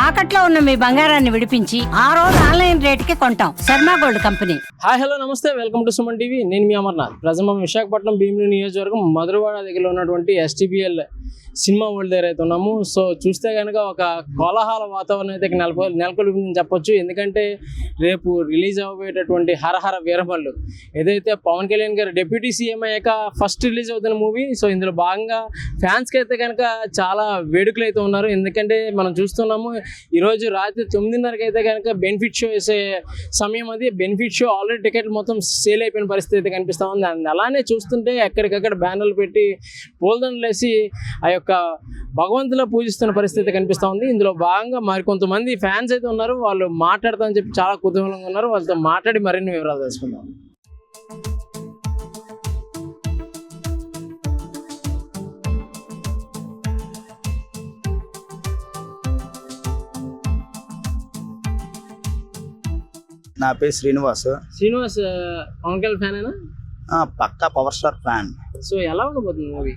తాకట్లో ఉన్న మీ బంగారాన్ని విడిపించి ఆ రోజు ఆన్లైన్ రేటుకి కొంటాం. Sharma gold company. Hi hello నమస్తే, వెల్కమ్ టు సుమన్ టీవీ. నేను మీ అమర్నాథ్. ప్రజెంట్ మనం విశాఖపట్నం భీమిలి నియోజకవర్గం మధురవాడ దగ్గర ఉన్నటువంటి ఎస్టీపీఎల్ సినిమా వరల్డ్ దగ్గర అయితే ఉన్నాము. సో చూస్తే కనుక ఒక కోలాహల వాతావరణం అయితే నెలకొల్పిందని చెప్పొచ్చు. ఎందుకంటే రేపు రిలీజ్ అవ్వబోయేటటువంటి హరహర వీరమల్లు ఏదైతే పవన్ కళ్యాణ్ గారు డిప్యూటీ సీఎం అయ్యాక ఫస్ట్ రిలీజ్ అవుతున్న మూవీ. సో ఇందులో భాగంగా ఫ్యాన్స్కి అయితే కనుక చాలా వేడుకలు అయితే ఉన్నారు. ఎందుకంటే మనం చూస్తున్నాము ఈరోజు రాత్రి 9:30కి అయితే కనుక బెనిఫిట్ షో వేసే సమయం. అది బెనిఫిట్ షో ఆల్రెడీ టికెట్లు మొత్తం సేల్ అయిపోయిన పరిస్థితి అయితే కనిపిస్తూ ఉంది. అండ్ అలానే చూస్తుంటే ఎక్కడికక్కడ బ్యానర్లు పెట్టి పూలదండలు వేసి ఆ యొక్క భగవంతులా పూజిస్తున్న పరిస్థితి కనిపిస్తూ ఉంది. ఇందులో భాగంగా మరికొంతమంది ఫ్యాన్స్ అయితే ఉన్నారు. వాళ్ళు మాట్లాడతామని చెప్పి చాలా కుతూహలంగా ఉన్నారు. వాళ్ళతో మాట్లాడి మరిన్ని వివరాలు తెలుసుకుందాం. నా పేరు శ్రీనివాస్. శ్రీనివాస్ పవన్ కళ్యాణ్ ఫ్యానేనా? పక్కా పవర్ స్టార్ ఫ్యాన్. సో ఎలా ఉండబోతుంది మూవీ?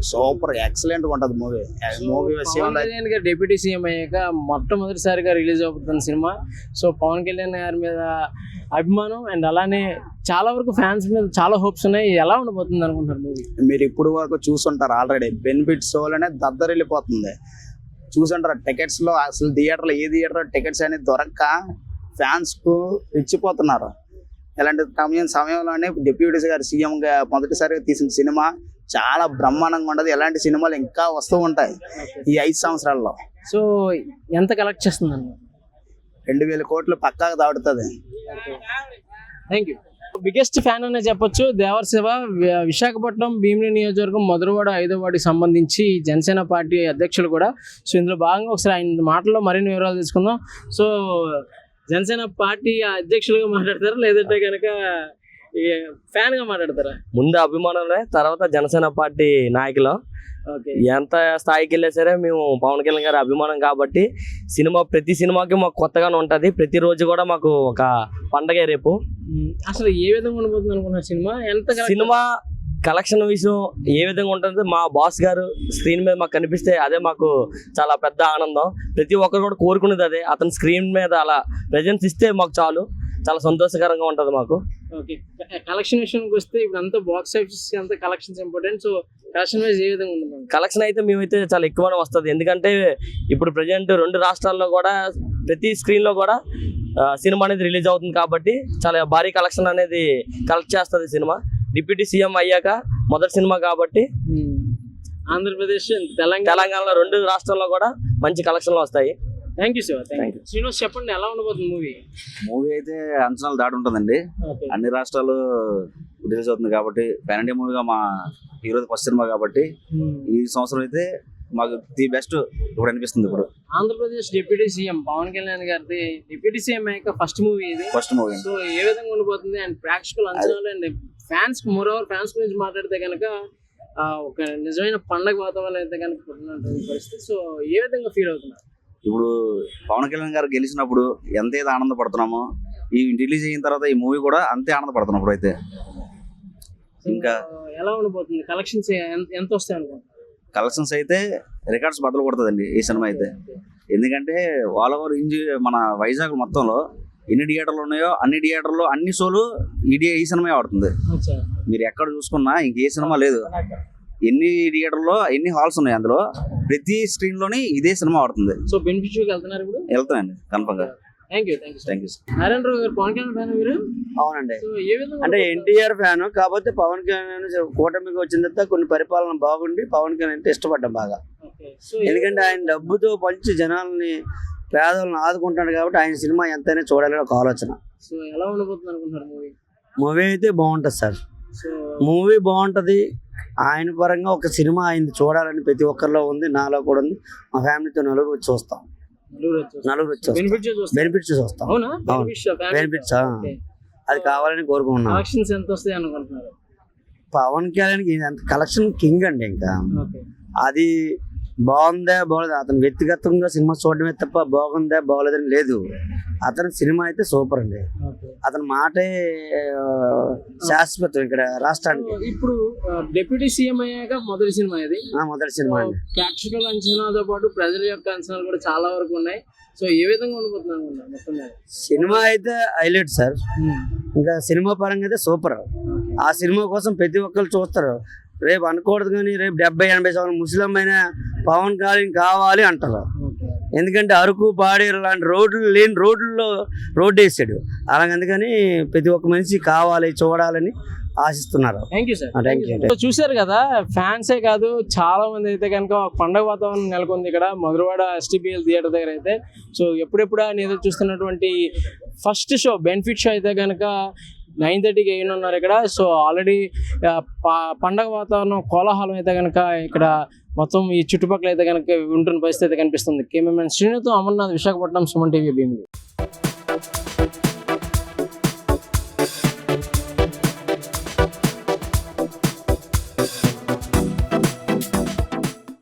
సూపర్ ఎక్సలెంట్ ఉంటది మూవీ. మూవీ పవన్ కళ్యాణ్ గారు డిప్యూటీ సీఎం అయ్యాక మొట్టమొదటిసారిగా రిలీజ్ అవుతున్న సినిమా. సో పవన్ కళ్యాణ్ గారి మీద అభిమానం అండ్ అలానే చాలా వరకు ఫ్యాన్స్ మీద చాలా హోప్స్ ఉన్నాయి. ఎలా ఉండబోతుంది అనుకుంటారు మూవీ? మీరు ఇప్పుడు వరకు చూసుంటారు ఆల్రెడీ. బెనిఫిట్ షోలోనే దద్దరిల్లిపోతుంది. చూసుంటారు టికెట్స్ లో. అసలు థియేటర్లో ఏ థియేటర్ టికెట్స్ అనేది దొరక్క ఫ్యాన్స్ కు ఇచ్చిపోతున్నారు. ఇలాంటి సమయంలోనే డిప్యూటీ గారు సీఎం గా మొదటిసారిగా తీసిన సినిమా చాలా బ్రహ్మాండంగా ఉండదు. ఎలాంటి సినిమాలు ఇంకా వస్తూ ఉంటాయి ఈ 5 సంవత్సరాల్లో. సో ఎంత కలెక్ట్ చేస్తుందండి? 2000 కోట్లు పక్కాగా దాడుతుంది. Thank you. బిగ్గెస్ట్ ఫ్యాన్ అనే చెప్పొచ్చు దేవరశివ. విశాఖపట్నం భీమిలి నియోజకవర్గం మధురవాడ 5వ వార్డుకి సంబంధించి జనసేన పార్టీ అధ్యక్షులు కూడా. సో ఇందులో భాగంగా ఒకసారి ఆయన మాటల్లో మరిన్ని వివరాలు తీసుకుందాం. సో జనసేన పార్టీ అధ్యక్షులుగా మాట్లాడతారా లేదంటే కనుక ఫ్యాన్ గా మాట్లాడతారా? ముందు అభిమానులే, తర్వాత జనసేన పార్టీ నాయకులు. ఎంత స్థాయికి వెళ్ళా సరే మేము పవన్ కళ్యాణ్ గారి అభిమానం కాబట్టి ప్రతి సినిమాకి మాకు కొత్తగానే ఉంటది. ప్రతిరోజు కూడా మాకు ఒక పండగే రేపు. అసలు ఏ విధంగా ఉండబోతుంది అనుకున్నారు సినిమా కలెక్షన్ విషయం ఏ విధంగా ఉంటుంది? మా బాస్ గారు స్క్రీన్ మీద మాకు కనిపిస్తే అదే మాకు చాలా పెద్ద ఆనందం. ప్రతి ఒక్కరు కూడా కోరుకునేది అదే. అతని స్క్రీన్ మీద అలా ప్రెజెన్స్ ఇస్తే మాకు చాలు, చాలా సంతోషకరంగా ఉంటుంది మాకు. ఓకే, కలెక్షన్ విషయానికి వస్తే ఇప్పుడు అంతా బాక్స్ ఆఫీస్ అంతా collections important. So collection wise ఏ విధంగా ఉంటుంది? కలెక్షన్ అయితే మేమైతే చాలా ఎక్కువనే వస్తుంది. ఎందుకంటే ఇప్పుడు ప్రజెంట్ 2 రాష్ట్రాల్లో కూడా ప్రతి స్క్రీన్ లో కూడా సినిమా అనేది రిలీజ్ అవుతుంది కాబట్టి చాలా భారీ కలెక్షన్ అనేది కలెక్ట్ చేస్తుంది సినిమా. డిప్యూటీ సీఎం అయ్యాక మొదటి సినిమా కాబట్టి ఆంధ్రప్రదేశ్ తెలంగాణలో 2 రాష్ట్రాల్లో కూడా మంచి కలెక్షన్లు వస్తాయి. Thank you sir. Thank you. Srinivas చెప్పండి, ఎలా ఉండబోతుంది మూవీ? మూవీ అయితే అంచనాలు దాటి ఉంటుందండి. అన్ని రాష్ట్రాలు రిలీజ్ అవుతుంది కాబట్టి పాన్ ఇండియా మూవీగా మా హీరో ఫస్ట్ సినిమా కాబట్టి ఈ సంవత్సరం అయితే మాకు ది బెస్ట్ ఇప్పుడు అనిపిస్తుంది. ఇప్పుడు ఆంధ్రప్రదేశ్ డిప్యూటీ సీఎం పవన్ కళ్యాణ్ గారిది డిప్యూటీ సీఎం అయ్యాక ఫస్ట్ మూవీ ఇది. First movie. సో ఏ విధంగా ఉండబోతుంది అండ్ ప్రేక్షకుల అంచనాలు అండ్ ఫ్యాన్స్ మోరోవర్ ఫ్యాన్స్ గురించి మాట్లాడితే కనుక ఒక నిజమైన పండగ వాతావరణం అయితే కనుక పరిస్థితి. సో ఏ విధంగా ఫీల్ అవుతున్నారు? ఇప్పుడు పవన్ కళ్యాణ్ గారు గెలిచినప్పుడు ఎంతైతే ఆనందపడుతున్నామో ఈ రిలీజ్ అయిన తర్వాత ఈ మూవీ కూడా అంతే ఆనందపడుతున్నాం. ఇప్పుడు అయితే ఇంకా ఎలా ఉండబోతుంది? కలెక్షన్స్ ఎంత వస్తాయి అనుకుంటున్నారు? కలెక్షన్స్ అయితే రికార్డ్స్ బద్దలు కొడుతుందండి ఈ సినిమా అయితే. ఎందుకంటే ఆల్ ఓవర్ మన వైజాగ్ మొత్తంలో ఎన్ని థియేటర్లు ఉన్నాయో అన్ని థియేటర్లో అన్ని షోలు ఈ సినిమా ఆడుతుంది. మీరు ఎక్కడ చూసుకున్నా ఇంకే సినిమా లేదు. ఎన్ని థియేటర్లో ఎన్ని హాల్స్ ఉన్నాయి అందులో ప్రతి స్క్రీన్ లోని ఇదే సినిమా ఆడుతుంది. సో బెనిఫిట్ షోకి వెళ్తున్నారు ఇప్పుడు? వెళ్తానండి కన్ఫర్మ్ గా. Thank you. నారాయణ రావు గారు పవన్ కళ్యాణ్ ఫ్యాన్ మీరు? అవునండి. అంటే ఎన్టీఆర్ ఫ్యాన్. కాకపోతే పవన్ కళ్యాణ్ కూటమికి వచ్చిన తర్వాత కొన్ని పరిపాలన బాగుండి పవన్ కళ్యాణ్ అంటే ఇష్టపడ్డాం బాగా. ఎందుకంటే ఆయన డబ్బుతో పంచి జనాలని పేదలను ఆదుకుంటాడు కాబట్టి ఆయన సినిమా ఎంతైనా చూడాలని ఒక ఆలోచన. సో ఎలా ఉండబోతుంది అనుకుంటున్నారు మూవీ? మూవీ అయితే బాగుంటది సార్. మూవీ బాగుంటది. ఆయన పరంగా ఒక సినిమా ఆయన చూడాలని ప్రతి ఒక్కరిలో ఉంది, నాలో కూడా ఉంది. మా ఫ్యామిలీతో నలుగురు వచ్చి చూస్తాం. బెనిఫిట్స్ చూస్తాం. బెనిఫిట్స్ అది కావాలని కోరుకుంటున్నాం. అనుకుంటున్నారు పవన్ కళ్యాణ్ కలెక్షన్ కింగ్ అండి. ఇంకా అది బాగుందా బాగోలేదు అతను వ్యక్తిగతంగా సినిమా చూడడమే తప్ప బాగుందా బాగోలేదని లేదు. అతని సినిమా అయితే సూపర్ అండి. అతని మాటే శాశ్వతం ఇక్కడ రాష్ట్రానికి. ఇప్పుడు డిప్యూటీ సీఎం అయ్యాక మొదటి సినిమా ఇది. మొదటి సినిమా అండి. ప్రేక్షకుల అంచనాతో పాటు ప్రజల యొక్క అంచనాలు కూడా చాలా వరకు ఉన్నాయి. సో ఏ విధంగా ఉండబోతున్నాను మొత్తం మీద? సినిమా అయితే హైలైట్ సార్. ఇంకా సినిమా పరంగా అయితే సూపర్. ఆ సినిమా కోసం ప్రతి ఒక్కరు చూస్తారు. రేపు అనకూడదు కానీ రేపు 70-80 సంవత్సరాలు ముస్లిం అయినా పవన్ కళ్యాణ్ కావాలి అంటారు. ఎందుకంటే అరకు పాడేరు లాంటి రోడ్లు లేని రోడ్లలో రోడ్డు వేసాడు. అలాగందుకని ప్రతి ఒక్క మనిషి కావాలి చూడాలని ఆశిస్తున్నారు. Thank you sir. Thank you. చూశారు కదా, ఫ్యాన్సే కాదు చాలా మంది అయితే కనుక పండగ వాతావరణం నెలకొంది ఇక్కడ మధురవాడ ఎస్టీపీఎల్ థియేటర్ దగ్గర అయితే. సో ఎప్పుడెప్పుడు అని ఎదురు చూస్తున్నటువంటి ఫస్ట్ షో బెనిఫిట్ షో అయితే కనుక 9:30కి వేయనున్నారు ఇక్కడ. సో ఆల్రెడీ పండగ వాతావరణం కోలాహలం అయితే కనుక ఇక్కడ మొత్తం ఈ చుట్టుపక్కల అయితే కనుక ఉంటున్న పరిస్థితి అయితే కనిపిస్తుంది. కెమెరామెన్ శ్రీనుతో అమర్నాథ్, విశాఖపట్నం, సుమన్ టీవీ, భీమిలి.